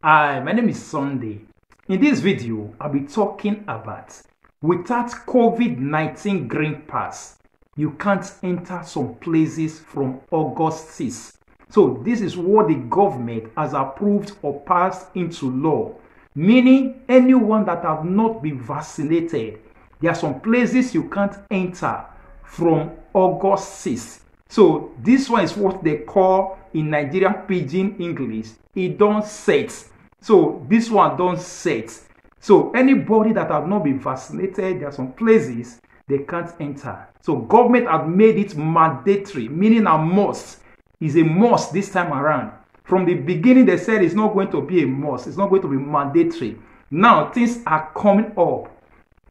Hi, my name is Sunday. In this video, I'll be talking about without COVID-19 Green Pass, you can't enter some places from August 6th. So this is what the government has approved or passed into law, meaning anyone that have not been vaccinated, there are some places you can't enter from August 6th. So this one is what they call in Nigerian pidgin English, it don't set. So this one don't set. So anybody that have not been vaccinated, there are some places they can't enter. So government have made it mandatory, meaning a must. Is a must this time around. From the beginning, they said it's not going to be a must. It's not going to be mandatory. Now things are coming up.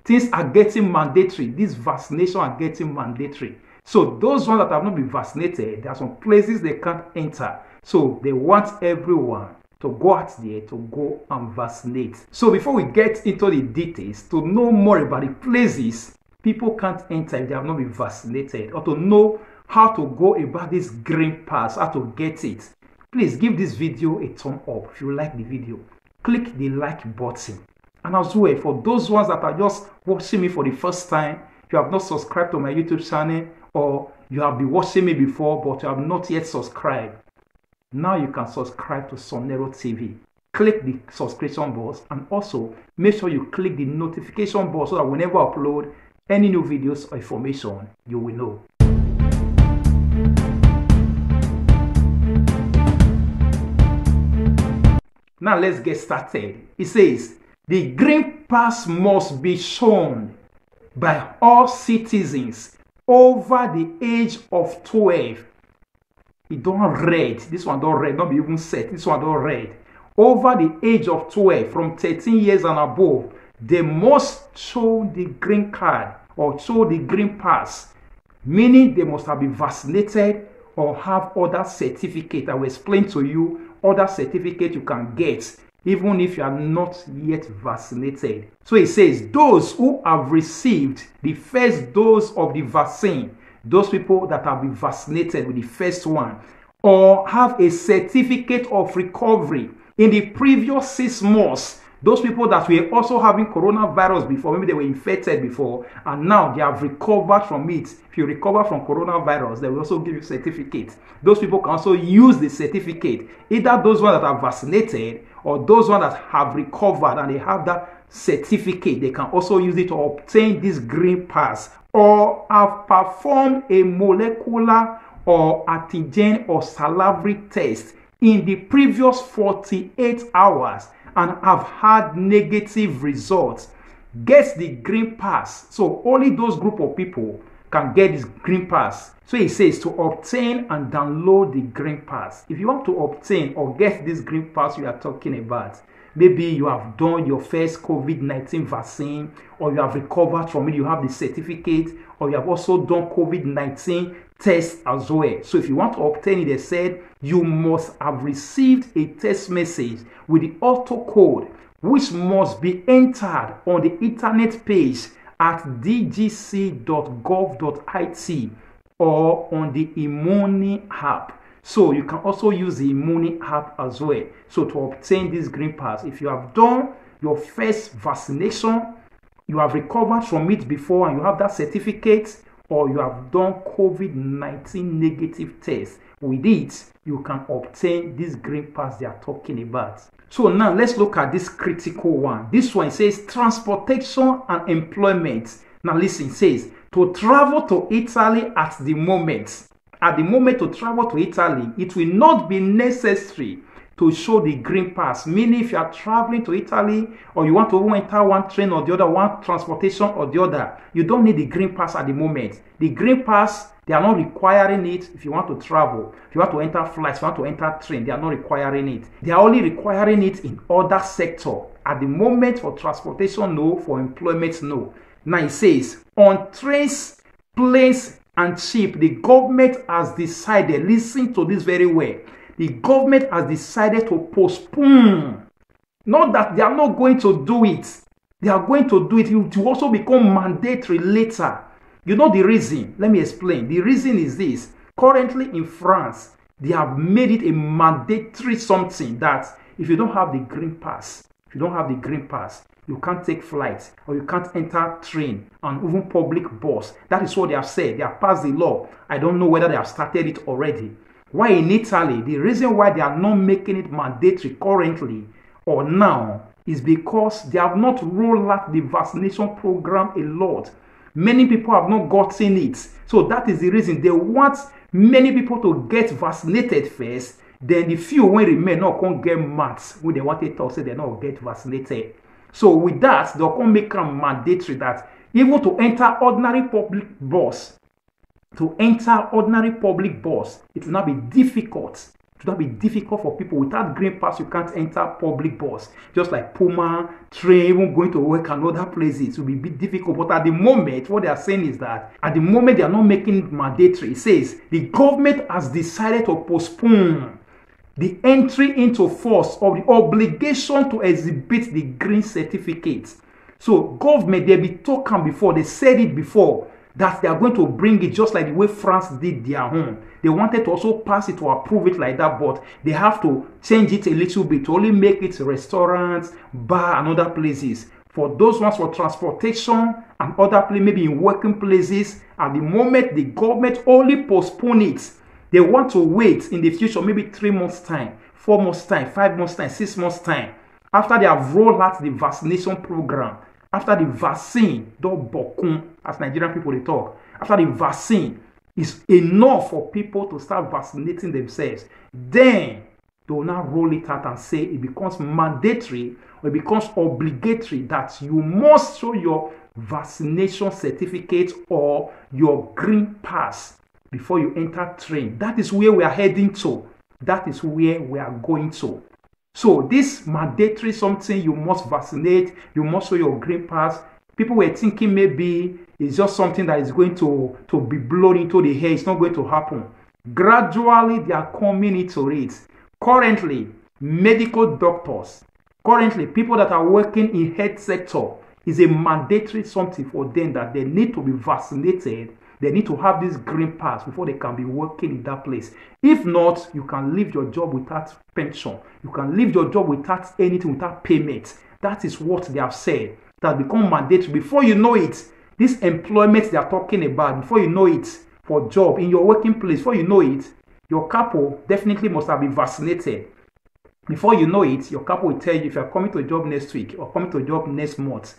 Things are getting mandatory. These vaccinations are getting mandatory. So those ones that have not been vaccinated, there are some places they can't enter. So they want everyone to go out there to go and vaccinate. So before we get into the details, to know more about the places people can't enter if they have not been vaccinated, or to know how to go about this green pass, how to get it, please give this video a thumb up if you like the video. Click the like button. And as well, for those ones that are just watching me for the first time, if you have not subscribed to my YouTube channel, or you have been watching me before but you have not yet subscribed, now you can subscribe to Sonero TV. Click the subscription button and also make sure you click the notification button so that whenever I upload any new videos or information, you will know. Now let's get started. It says, the green pass must be shown by all citizens over the age of 12. It don't read. This one don't read. Not be even set. This one don't read. Over the age of 12, from 13 years and above, they must show the green card or show the green pass, meaning they must have been vaccinated or have other certificate. I will explain to you other certificate you can get even if you are not yet vaccinated. So it says those who have received the first dose of the vaccine, those people that have been vaccinated with the first one, or have a certificate of recovery in the previous 6 months, those people that were also having coronavirus before, maybe they were infected before, and now they have recovered from it. If you recover from coronavirus, they will also give you certificate. Those people can also use the certificate, either those ones that are vaccinated or those ones that have recovered and they have that certificate. They can also use it to obtain this green pass, or have performed a molecular or antigen or salivary test in the previous 48 hours and have had negative results, gets the green pass. So only those group of people can get this green pass. So it says to obtain and download the green pass. If you want to obtain or get this green pass we are talking about, maybe you have done your first COVID-19 vaccine, or you have recovered from it, you have the certificate, or you have also done COVID-19 test as well. So if you want to obtain it, they said you must have received a text message with the auto code, which must be entered on the internet page at dgc.gov.it or on the Immuni app. So you can also use the Immuni app as well. So to obtain this green pass, if you have done your first vaccination, you have recovered from it before and you have that certificate, or you have done COVID-19 negative test, with it, you can obtain this green pass they are talking about. So now let's look at this critical one. This one says transportation and employment. Now listen, it says to travel to Italy at the moment to travel to Italy, it will not be necessary to show the green pass. Meaning if you are traveling to Italy, or you want to enter one train or the other, one transportation or the other, you don't need the green pass at the moment. The green pass, they are not requiring it if you want to travel. If you want to enter flights, if you want to enter train, they are not requiring it. They are only requiring it in other sector. At the moment for transportation, no. For employment, no. Now it says on trains, planes and ship, the government has decided, listen to this very well, the government has decided to postpone. Not that they are not going to do it. They are going to do it. It will also become mandatory later. You know the reason? Let me explain. The reason is this. Currently in France, they have made it a mandatory something that If you don't have the green pass, you can't take flights or you can't enter train and even public bus. That is what they have said. They have passed the law. I don't know whether they have started it already. Why in Italy, the reason why they are not making it mandatory currently or now is because they have not rolled out the vaccination program a lot. Many people have not gotten it. So that is the reason they want many people to get vaccinated first. Then the few when remain not can get maths when they want to say they not get vaccinated. So with that, they'll come make it mandatory that even to enter ordinary public bus, it will not be difficult. It will not be difficult for people. Without green pass, you can't enter public bus. Just like Puma, train, even going to work and other places, it will be a bit difficult. But at the moment, what they are saying is that at the moment they are not making it mandatory. It says the government has decided to postpone the entry into force of the obligation to exhibit the green certificate. So government, they be talking before, they said it before, that they are going to bring it just like the way France did their own. They wanted to also pass it to approve it like that, but they have to change it a little bit to only make it restaurants, bar, and other places. For those ones for transportation and other places, maybe in working places, at the moment the government only postpone it. They want to wait in the future, maybe 3 months' time, 4 months' time, 5 months' time, 6 months' time, after they have rolled out the vaccination program, after the vaccine, as Nigerian people they talk, after the vaccine is enough for people to start vaccinating themselves, then they will now roll it out and say it becomes mandatory or it becomes obligatory that you must show your vaccination certificate or your green pass before you enter train. That is where we are heading to. That is where we are going to. So this mandatory something, you must vaccinate, you must show your green pass. People were thinking maybe it's just something that is going to be blown into the air. It's not going to happen. Gradually, they are coming into it. Currently, medical doctors, people that are working in health sector, is a mandatory something for them that they need to be vaccinated. They need to have this green pass before they can be working in that place. If not, you can leave your job without pension. You can leave your job without anything, without payment. That is what they have said. That become mandatory. Before you know it, this employment they are talking about, before you know it, for job in your working place, before you know it, your couple definitely must have been vaccinated. Before you know it, your couple will tell you if you are coming to a job next week or coming to a job next month,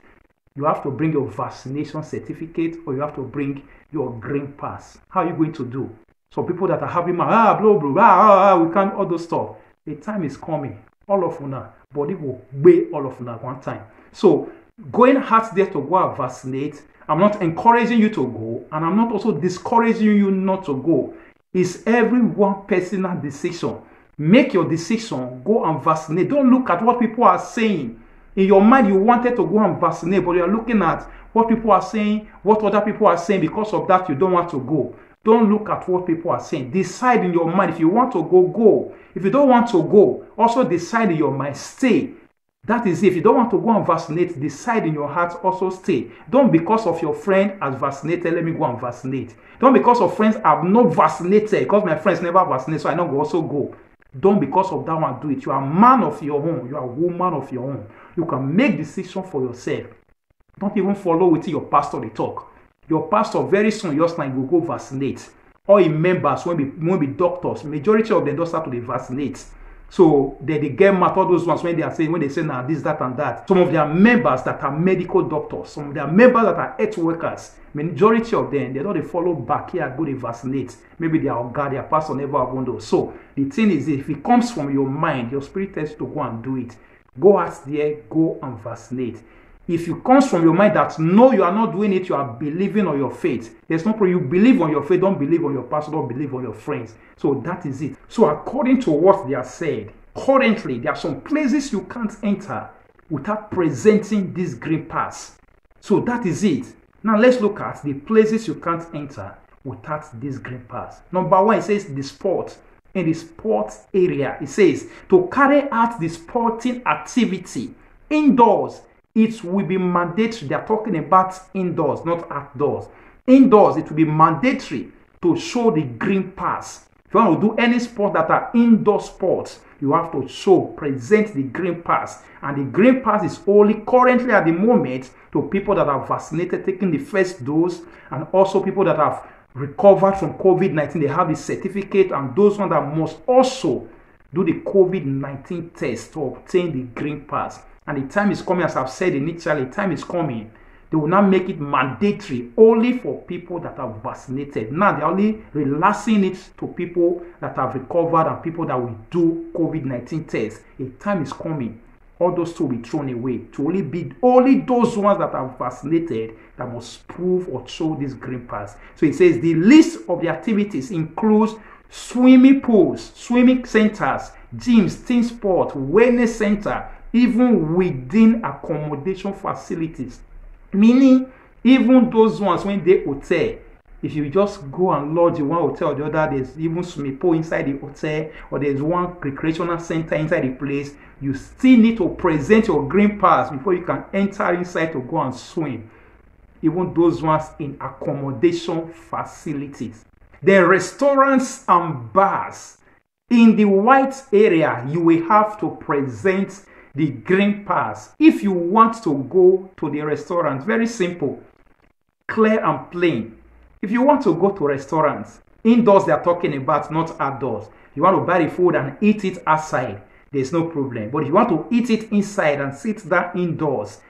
you have to bring your vaccination certificate or you have to bring your green pass. How are you going to do? So people that are having blah, blah, blah, we can't all those stuff. The time is coming. All of una, body will weigh all of una at one time. So going out there to go and vaccinate, I'm not encouraging you to go, and I'm not also discouraging you not to go. It's every one personal decision. Make your decision, go and vaccinate. Don't look at what people are saying. In your mind, you wanted to go and vaccinate, but you are looking at what people are saying, what other people are saying. Because of that, you don't want to go. Don't look at what people are saying. Decide in your mind. If you want to go, go. If you don't want to go, also decide in your mind, stay. That is, if you don't want to go and vaccinate, decide in your heart, also stay. Don't because of your friend has vaccinated, let me go and vaccinate. Don't because of friends have not vaccinated, because my friends never vaccinated, so I don't also go. Don't because of that one do it. You are a man of your own. You are a woman of your own. You can make decisions for yourself. Don't even follow with your pastor they talk. Your pastor very soon, just like will go vaccinate. All in members when be doctors, majority of them don't start to vaccinate. So they get mad, all those ones when they say now this, that, and that. Some of their members that are medical doctors, some of their members that are health workers, majority of them, they don't follow back here, go to vaccinate. Maybe their pastor never have one those. So the thing is, if it comes from your mind, your spirit tells you to go and do it. Go out there, go and vaccinate. If it comes from your mind that no, you are not doing it, you are believing on your faith. There's no problem. You believe on your faith, don't believe on your pastor, don't believe on your friends. So that is it. So according to what they are said, currently there are some places you can't enter without presenting this green pass. So that is it. Now let's look at the places you can't enter without this green pass. Number one, it says the sport. In the sports area, it says to carry out the sporting activity indoors, it will be mandatory. They are talking about indoors, not outdoors. Indoors, it will be mandatory to show the green pass. If you want to do any sport that are indoor sports, you have to present the green pass. And the green pass is only currently at the moment to people that are vaccinated, taking the first dose, and also people that have recovered from COVID-19. They have the certificate, and those ones that must also do the COVID-19 test to obtain the green pass. And the time is coming, as I've said initially, time is coming. They will not make it mandatory only for people that are vaccinated. Now they're only relaxing it to people that have recovered and people that will do COVID-19 tests. A time is coming. All those two will be thrown away. To only be only those ones that are vaccinated that must prove or show this green pass. So it says the list of the activities includes swimming pools, swimming centers, gyms, team sport, wellness center, even within accommodation facilities. Meaning, even those ones when they hotel, if you just go and lodge in one hotel or the other, there's even swimming pool inside the hotel, or there's one recreational center inside the place, you still need to present your green pass before you can enter inside to go and swim. Even those ones in accommodation facilities. The restaurants and bars in the white area, you will have to present the green pass if you want to go to the restaurant. Very simple, clear and plain. If you want to go to restaurants, indoors they are talking about, not outdoors. You want to buy the food and eat it outside, there's no problem. But if you want to eat it inside and sit down indoors,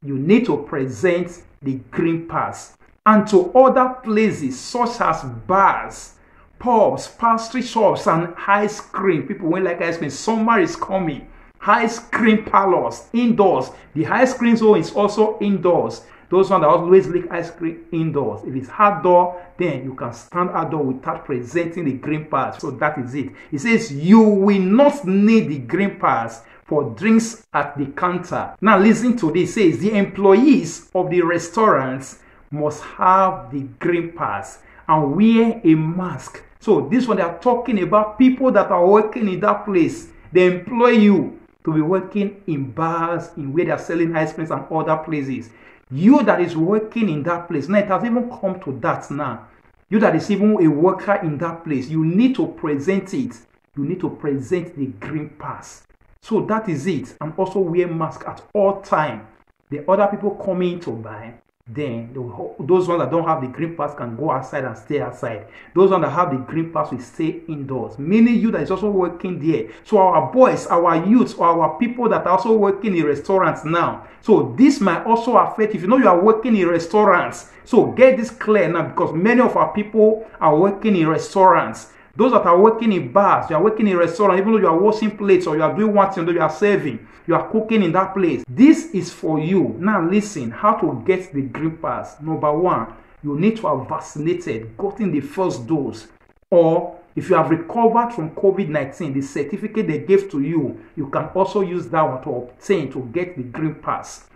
you need to present the green pass. And to other places such as bars, pubs, pastry shops, and ice cream. People won't like ice cream. Summer is coming. Ice cream parlors, indoors. The ice cream zone is also indoors. Those ones that always like ice cream indoors. If it's outdoor, then you can stand outdoor without presenting the green pass. So that is it. It says you will not need the green pass for drinks at the counter. Now listen to this. It says the employees of the restaurants must have the green pass and wear a mask. So this one, they are talking about people that are working in that place. They employ you to be working in bars, in where they are selling ice creams and other places. You that is working in that place, now it has even come to that now. You that is even a worker in that place, you need to present it. You need to present the green pass. So that is it. And also wear mask at all time. The other people coming to buy, then those ones that don't have the green pass can go outside and stay outside. Those ones that have the green pass will stay indoors. Meaning you that is also working there. So our boys, our youths, or our people that are also working in restaurants now. So this might also affect if you know you are working in restaurants. So get this clear now, because many of our people are working in restaurants. Those that are working in bars, you are working in restaurants, even though you are washing plates or you are doing one thing, though you are serving, you are cooking in that place. This is for you. Now listen, how to get the green pass. Number one, you need to have vaccinated, gotten the first dose. Or if you have recovered from COVID-19, the certificate they gave to you, you can also use that one to obtain, to get the green pass.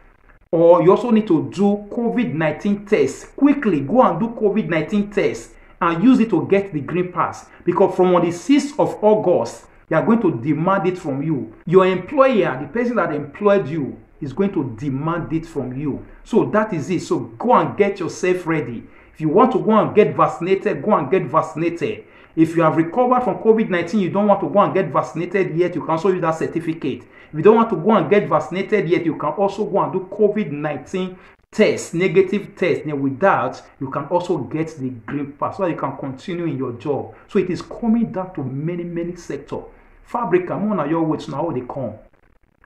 Or you also need to do COVID-19 tests. Quickly, go and do COVID-19 tests and use it to get the green pass, because from on the 6th of August they are going to demand it from you. Your employer, the person that employed you, is going to demand it from you. So that is it. So go and get yourself ready. If you want to go and get vaccinated, go and get vaccinated. If you have recovered from COVID-19, you don't want to go and get vaccinated yet, you can also use that certificate. If you don't want to go and get vaccinated yet, you can also go and do COVID-19 test, negative test. Then with that, you can also get the green pass so that you can continue in your job. So it is coming down to many sectors. Fabrica, more on your words now, they come.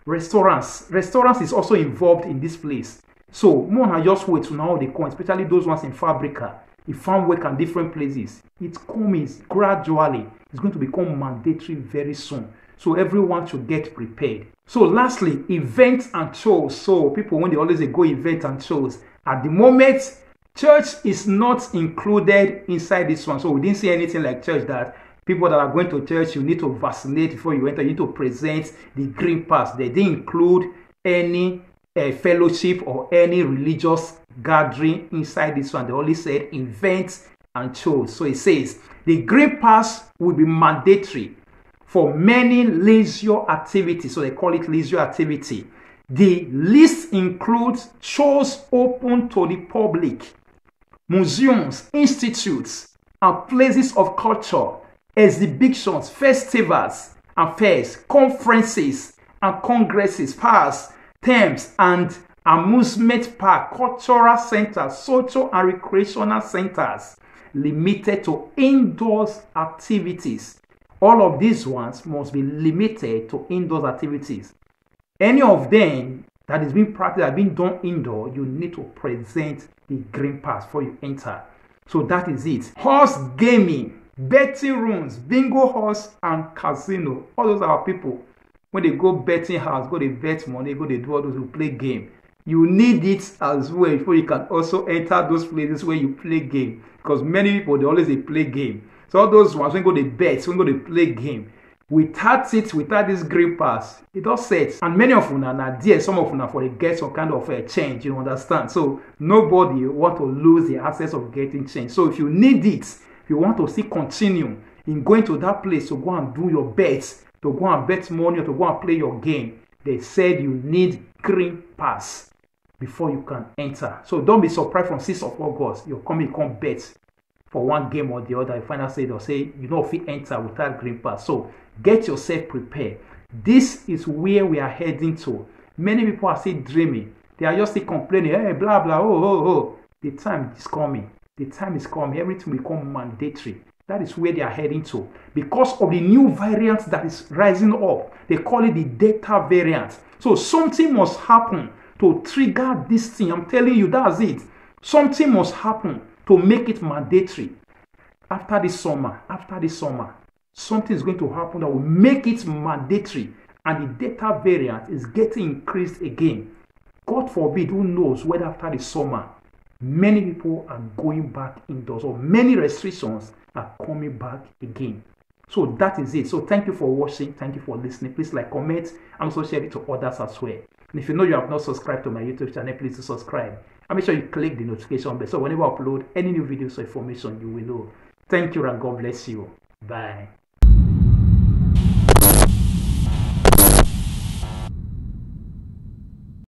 Restaurants is also involved in this place. So more on just wait to now they come, especially those ones in Fabrica, in farm work and different places. It's coming gradually. It's going to become mandatory very soon. So everyone should get prepared. So lastly, events and shows. So people, when they always go events and shows, at the moment, church is not included inside this one. So we didn't see anything like church that people that are going to church, you need to vaccinate before you enter. You need to present the green pass. They didn't include any fellowship or any religious gathering inside this one. They only said events and shows. So it says the green pass will be mandatory for many leisure activities. So they call it leisure activity. The list includes shows open to the public, museums, institutes, and places of culture, exhibitions, festivals and fairs, conferences and congresses, parks, terms and amusement park, cultural centers, social and recreational centers, limited to indoors activities. All of these ones must be limited to indoors activities. Any of them that is being practiced, that being done indoor, you need to present the green pass before you enter. So that is it. Horse gaming, betting rooms, bingo halls, and casino. All those are people. When they go betting house, go they bet money, go they do all those who play game. You need it as well before you can also enter those places where you play game. Because many people, they play game. So all those ones, when go they bet, when go they play game. Without this green pass, it all sets. And many of them are there, some of them for they get some kind of a change, you understand? So nobody want to lose the access of getting change. So if you need it, if you want to see continue in going to that place to go and do your bets, to go and bet money, or to go and play your game, they said you need green pass before you can enter. So don't be surprised from 6th of August, you're coming, come bet for one game or the other. You find out they'll say you know if you enter without green pass. So get yourself prepared. This is where we are heading to. Many people are still dreaming. They are just still complaining, hey, blah, blah, oh. The time is coming. The time is coming. Everything will become mandatory. That is where they are heading to. Because of the new variant that is rising up. They call it the Delta variant. So something must happen to trigger this thing. I'm telling you, that's it. Something must happen to make it mandatory. After this summer, something is going to happen that will make it mandatory, and the Delta variant is getting increased again. God forbid, who knows whether after the summer many people are going back indoors or many restrictions are coming back again. So that is it. So thank you for watching. Thank you for listening. Please like, comment, and also share it to others as well. And if you know you have not subscribed to my YouTube channel, please do subscribe. And make sure you click the notification bell so whenever I upload any new videos or information, you will know. Thank you and God bless you. Bye.